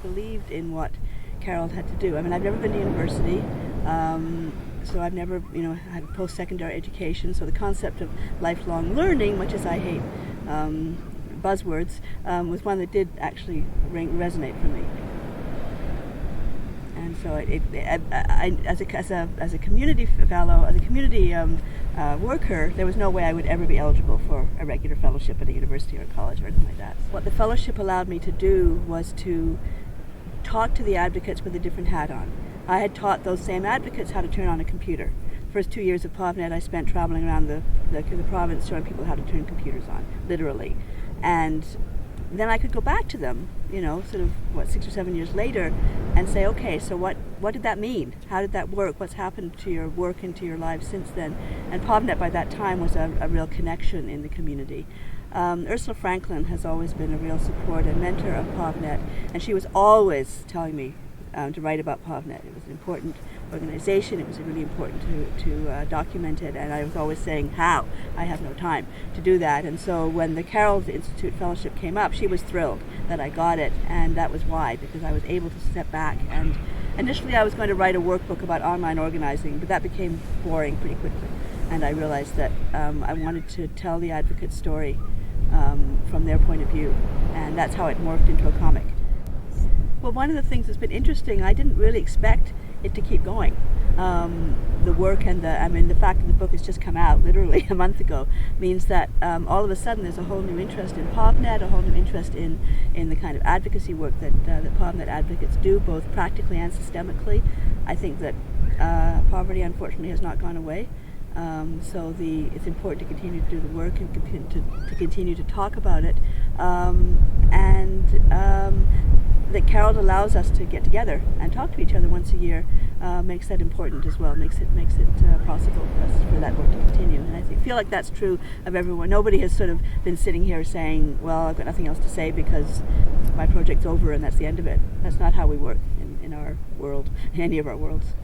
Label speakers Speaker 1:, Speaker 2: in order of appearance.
Speaker 1: believed in what CAROLD had to do. I mean, I've never been to university, so I've never, had post-secondary education. So the concept of lifelong learning, much as I hate buzzwords, was one that did actually resonate for me. And so, as a community fellow, as a community worker, there was no way I would ever be eligible for a regular fellowship at a university or a college or anything like that. What the fellowship allowed me to do was to talk to the advocates with a different hat on. I had taught those same advocates how to turn on a computer. First 2 years of PovNet I spent traveling around the province showing people how to turn computers on, literally. And then I could go back to them, 6 or 7 years later, and say, okay, so what did that mean? How did that work? What's happened to your work and to your lives since then? And PovNet by that time was a real connection in the community. Ursula Franklin has always been a real support and mentor of PovNet, and she was always telling me to write about PovNet. It was an important organization. It was really important to document it, and I was always saying, how? I have no time to do that. And so when the CAROLD Institute Fellowship came up, she was thrilled that I got it, and that was why, because I was able to step back. And initially I was going to write a workbook about online organizing, but that became boring pretty quickly, and I realized that I wanted to tell the advocate story from their point of view, and that's how it morphed into a comic. Well, one of the things that's been interesting, I didn't really expect it to keep going. The work and the fact that the book has just come out literally a month ago means that all of a sudden there's a whole new interest in PovNet, a whole new interest in the kind of advocacy work that PovNet advocates do, both practically and systemically. I think that poverty, unfortunately, has not gone away. So it's important to continue to do the work and to continue to talk about it. That CAROLD allows us to get together and talk to each other once a year makes that important as well, makes it possible for that work to continue. And I feel like that's true of everyone. Nobody has sort of been sitting here saying, well, I've got nothing else to say because my project's over and that's the end of it. That's not how we work in our world, in any of our worlds.